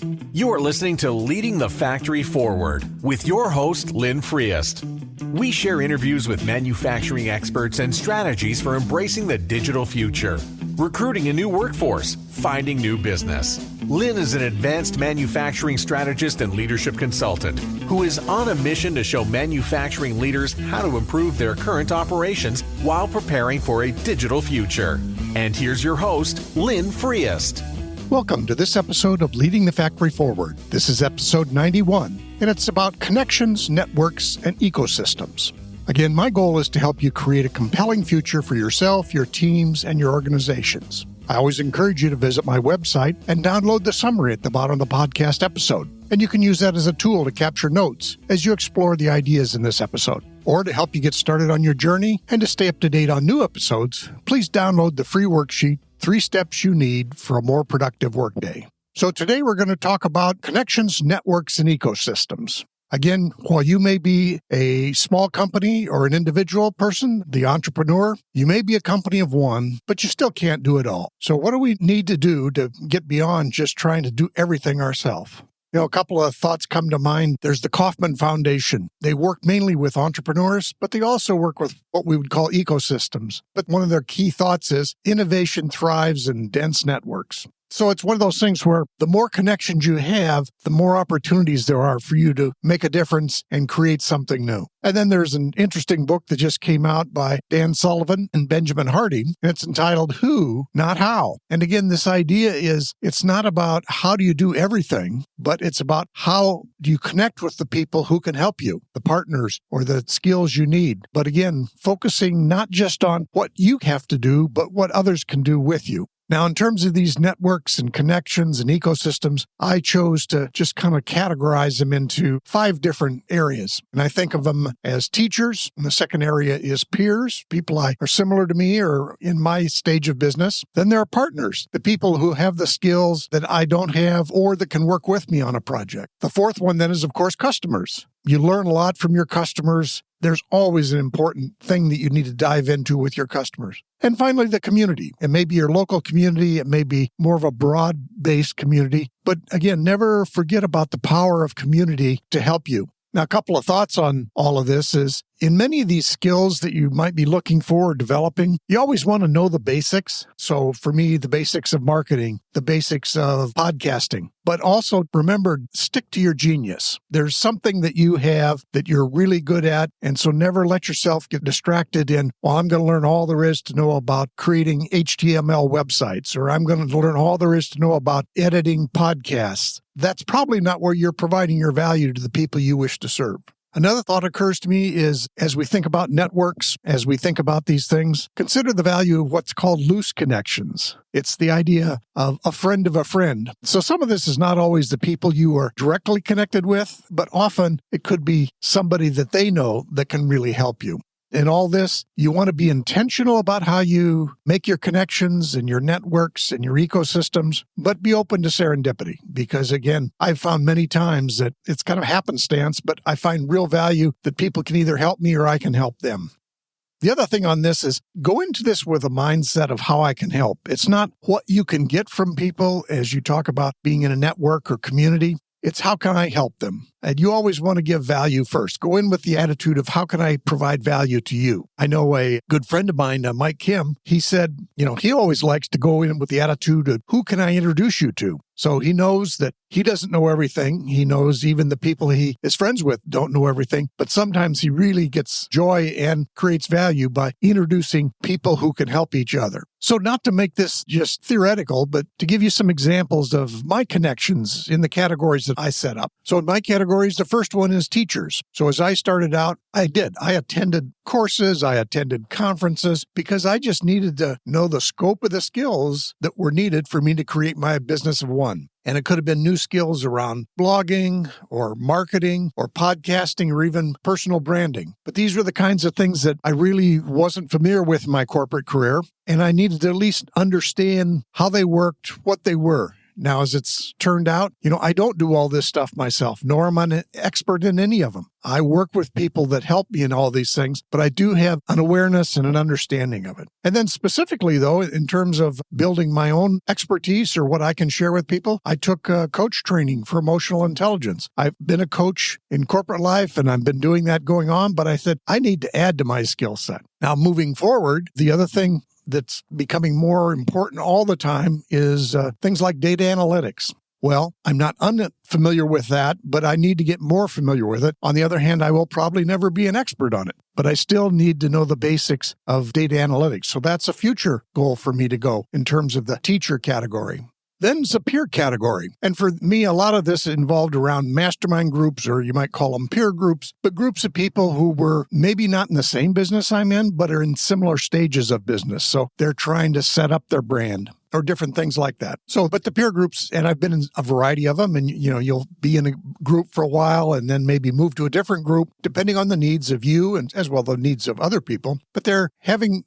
You are listening to Leading the Factory Forward with your host, Lynn Friest. We share interviews with manufacturing experts and strategies for embracing the digital future, recruiting a new workforce, finding new business. Lynn is an advanced manufacturing strategist and leadership consultant who is on a mission to show manufacturing leaders how to improve their current operations while preparing for a digital future. And here's your host, Lynn Friest. Welcome to this episode of Leading the Factory Forward. This is episode 91, and it's about connections, networks, and ecosystems. Again, my goal is to help you create a compelling future for yourself, your teams, and your organizations. I always encourage you to visit my website and download the summary at the bottom of the podcast episode. And you can use that as a tool to capture notes as you explore the ideas in this episode. Or to help you get started on your journey and to stay up to date on new episodes, please download the free worksheet, 3 Steps You Need for a More Productive Workday. So today we're going to talk about connections, networks, and ecosystems. Again, while you may be a small company or an individual person, the entrepreneur, you may be a company of one, but you still can't do it all. So what do we need to do to get beyond just trying to do everything ourselves? A couple of thoughts come to mind. There's the Kaufman Foundation. They work mainly with entrepreneurs, but they also work with what we would call ecosystems. But one of their key thoughts is innovation thrives in dense networks. So it's one of those things where the more connections you have, the more opportunities there are for you to make a difference and create something new. And then there's an interesting book that just came out by Sullivan and Benjamin Hardy, and it's entitled Who, Not How. And again, this idea is it's not about how do you do everything, but it's about how do you connect with the people who can help you, the partners or the skills you need. But again, focusing not just on what you have to do, but what others can do with you. Now, in terms of these networks and connections and ecosystems, I chose to just kind of categorize them into 5 different areas. And I think of them as teachers. And the second area is peers, people are similar to me or in my stage of business. Then there are partners, the people who have the skills that I don't have or that can work with me on a project. The fourth one then is, of course, customers. You learn a lot from your customers. There's always an important thing that you need to dive into with your customers. And finally, the community. It may be your local community. It may be more of a broad-based community. But again, never forget about the power of community to help you. Now, a couple of thoughts on all of this is, in many of these skills that you might be looking for or developing, you always want to know the basics. So for me, the basics of marketing, the basics of podcasting, but also remember, stick to your genius. There's something that you have that you're really good at. And so never let yourself get distracted in, well, I'm going to learn all there is to know about creating HTML websites, or I'm going to learn all there is to know about editing podcasts. That's probably not where you're providing your value to the people you wish to serve. Another thought occurs to me is, as we think about networks, as we think about these things, consider the value of what's called loose connections. It's the idea of a friend of a friend. So some of this is not always the people you are directly connected with, but often it could be somebody that they know that can really help you. In all this, you want to be intentional about how you make your connections and your networks and your ecosystems, but be open to serendipity. Because again, I've found many times that it's kind of happenstance, but I find real value that people can either help me or I can help them. The other thing on this is go into this with a mindset of how I can help. It's not what you can get from people as you talk about being in a network or community. It's how can I help them? And you always want to give value first. Go in with the attitude of how can I provide value to you? I know a good friend of mine, Mike Kim, he said, he always likes to go in with the attitude of who can I introduce you to? So he knows that he doesn't know everything. He knows even the people he is friends with don't know everything. But sometimes he really gets joy and creates value by introducing people who can help each other. So not to make this just theoretical, but to give you some examples of my connections in the categories that I set up. So in my categories, the first one is teachers. So as I started out, I attended courses, I attended conferences because I just needed to know the scope of the skills that were needed for me to create my business of one. And it could have been new skills around blogging or marketing or podcasting or even personal branding. But these were the kinds of things that I really wasn't familiar with in my corporate career. And I needed to at least understand how they worked, what they were. Now, as it's turned out, I don't do all this stuff myself, nor am I an expert in any of them. I work with people that help me in all these things, but I do have an awareness and an understanding of it. And then specifically, though, in terms of building my own expertise or what I can share with people, I took coach training for emotional intelligence. I've been a coach in corporate life, and I've been doing that going on, but I said, I need to add to my skill set. Now, moving forward, the other thing that's becoming more important all the time is things like data analytics. Well, I'm not unfamiliar with that, but I need to get more familiar with it. On the other hand, I will probably never be an expert on it, but I still need to know the basics of data analytics. So that's a future goal for me to go in terms of the teacher category. Then it's a peer category. And for me, a lot of this involved around mastermind groups, or you might call them peer groups, but groups of people who were maybe not in the same business I'm in, but are in similar stages of business. So they're trying to set up their brand or different things like that. So, but the peer groups, and I've been in a variety of them, and you'll be in a group for a while and then maybe move to a different group, depending on the needs of you and as well the needs of other people. But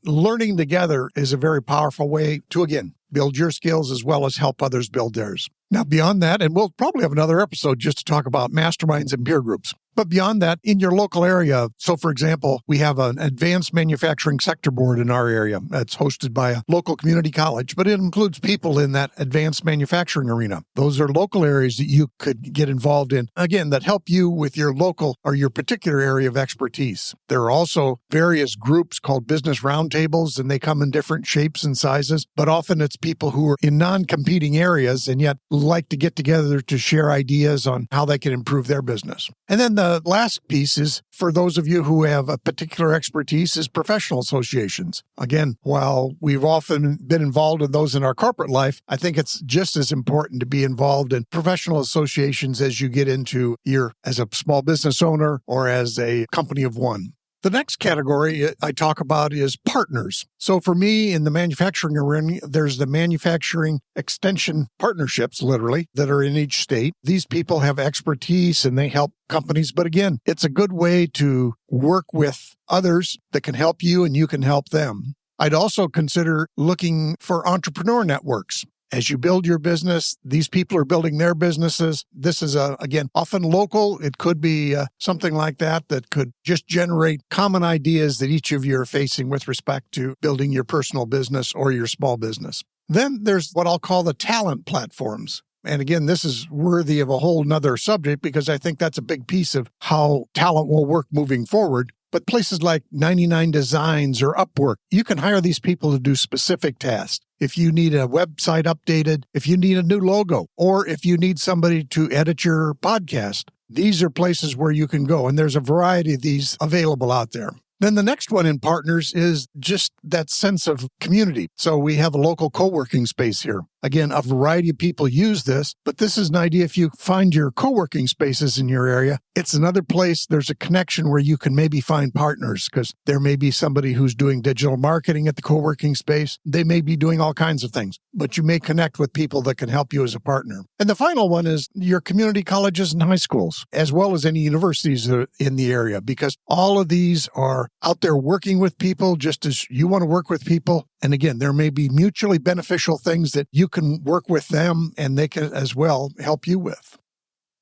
learning together is a very powerful way to, again, build your skills as well as help others build theirs. Now, beyond that, and we'll probably have another episode just to talk about masterminds and peer groups. But beyond that, in your local area, so for example, we have an advanced manufacturing sector board in our area that's hosted by a local community college, but it includes people in that advanced manufacturing arena. Those are local areas that you could get involved in, again, that help you with your local or your particular area of expertise. There are also various groups called business roundtables, and they come in different shapes and sizes, but often it's people who are in non-competing areas and yet like to get together to share ideas on how they can improve their business. And then the last piece is, for those of you who have a particular expertise, is professional associations. Again, while we've often been involved in those in our corporate life, I think it's just as important to be involved in professional associations as you get into as a small business owner or as a company of one. The next category I talk about is partners. So for me, in the manufacturing arena, there's the manufacturing extension partnerships, literally, that are in each state. These people have expertise and they help companies. But again, it's a good way to work with others that can help you and you can help them. I'd also consider looking for entrepreneur networks. As you build your business, these people are building their businesses. This is, again, often local. It could be something like that could just generate common ideas that each of you are facing with respect to building your personal business or your small business. Then there's what I'll call the talent platforms. And again, this is worthy of a whole nother subject because I think that's a big piece of how talent will work moving forward. But places like 99 Designs or Upwork, you can hire these people to do specific tasks. If you need a website updated, if you need a new logo, or if you need somebody to edit your podcast, these are places where you can go. And there's a variety of these available out there. Then the next one in partners is just that sense of community. So we have a local co-working space here. Again, a variety of people use this, but this is an idea. If you find your co-working spaces in your area, it's another place. There's a connection where you can maybe find partners because there may be somebody who's doing digital marketing at the co-working space. They may be doing all kinds of things, but you may connect with people that can help you as a partner. And the final one is your community colleges and high schools, as well as any universities in the area, because all of these are out there working with people just as you want to work with people. And again, there may be mutually beneficial things that you can work with them and they can as well help you with.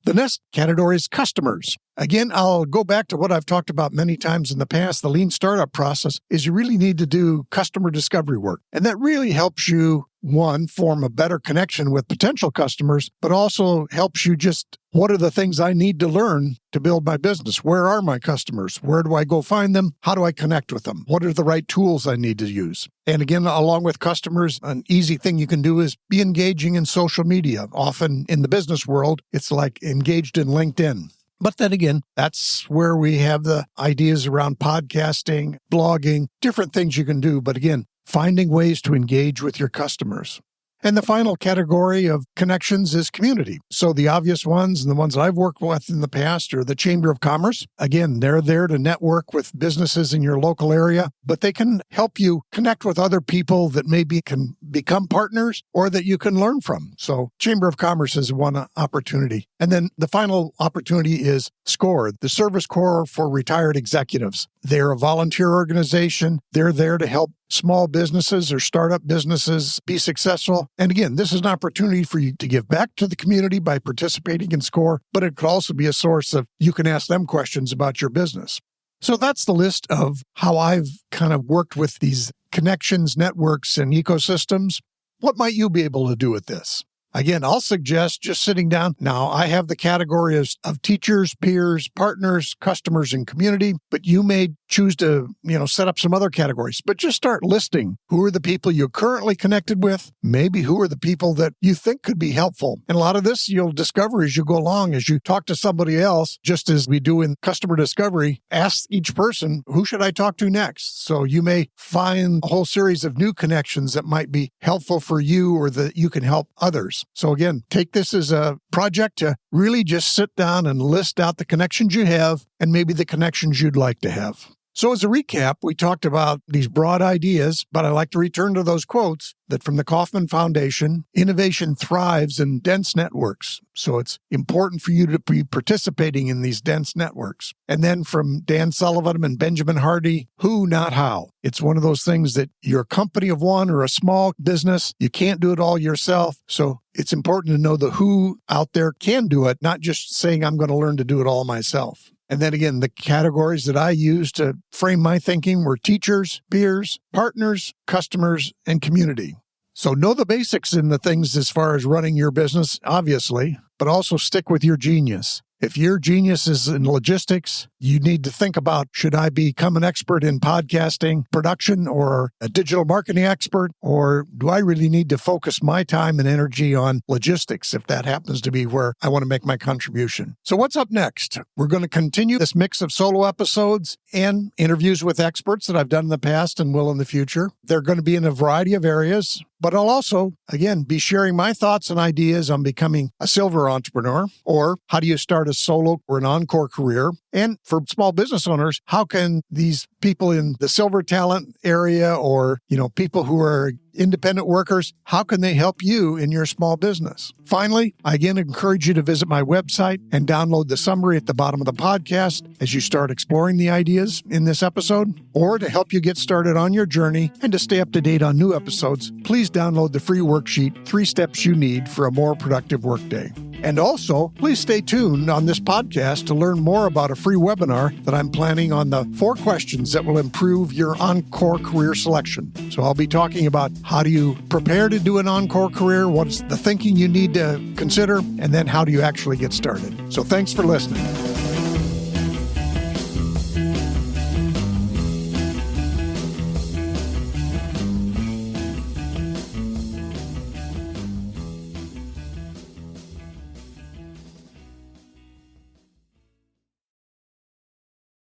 The next category is customers. Again, I'll go back to what I've talked about many times in the past. The lean startup process is you really need to do customer discovery work. And that really helps you, one, form a better connection with potential customers, but also helps you just, what are the things I need to learn to build my business? Where are my customers? Where do I go find them? How do I connect with them? What are the right tools I need to use? And again, along with customers, an easy thing you can do is be engaging in social media. Often in the business world, it's like engaged in LinkedIn. But then again, that's where we have the ideas around podcasting, blogging, different things you can do. But again, finding ways to engage with your customers. And the final category of connections is community. So the obvious ones and the ones that I've worked with in the past are the Chamber of Commerce. Again, they're there to network with businesses in your local area, but they can help you connect with other people that maybe can become partners or that you can learn from. So Chamber of Commerce is one opportunity. And then the final opportunity is SCORE, the Service Corps for Retired Executives. They're a volunteer organization. They're there to help small businesses or startup businesses be successful. And again, this is an opportunity for you to give back to the community by participating in SCORE, but it could also be a source of you can ask them questions about your business. So that's the list of how I've kind of worked with these connections, networks, and ecosystems. What might you be able to do with this? Again, I'll suggest just sitting down. Now, I have the categories of teachers, peers, partners, customers, and community, but you may choose to, set up some other categories. But just start listing who are the people you're currently connected with, maybe who are the people that you think could be helpful. And a lot of this you'll discover as you go along, as you talk to somebody else, just as we do in customer discovery, ask each person, who should I talk to next? So you may find a whole series of new connections that might be helpful for you or that you can help others. So again, take this as a project to really just sit down and list out the connections you have and maybe the connections you'd like to have. So as a recap, we talked about these broad ideas, but I like to return to those quotes that from the Kaufman Foundation, innovation thrives in dense networks. So it's important for you to be participating in these dense networks. And then from Dan Sullivan and Benjamin Hardy, who, not how. It's one of those things that you're a company of one or a small business, you can't do it all yourself. So it's important to know the who out there can do it, not just saying I'm going to learn to do it all myself. And then again, the categories that I used to frame my thinking were teachers, peers, partners, customers, and community. So know the basics in the things as far as running your business, obviously, but also stick with your genius. If your genius is in logistics, you need to think about, should I become an expert in podcasting production or a digital marketing expert, or do I really need to focus my time and energy on logistics if that happens to be where I want to make my contribution? So what's up next? We're going to continue this mix of solo episodes and interviews with experts that I've done in the past and will in the future. They're going to be in a variety of areas. But I'll also, again, be sharing my thoughts and ideas on becoming a silver entrepreneur, or how do you start a solo or an encore career? And for small business owners, how can these people in the silver talent area or, people who are independent workers, how can they help you in your small business? Finally, I again encourage you to visit my website and download the summary at the bottom of the podcast as you start exploring the ideas in this episode. Or to help you get started on your journey and to stay up to date on new episodes, please download the free worksheet, 3 Steps You Need for a More Productive Workday. And also, please stay tuned on this podcast to learn more about a free webinar that I'm planning on the 4 questions that will improve your encore career selection. So I'll be talking about how do you prepare to do an encore career, what's the thinking you need to consider, and then how do you actually get started. So thanks for listening.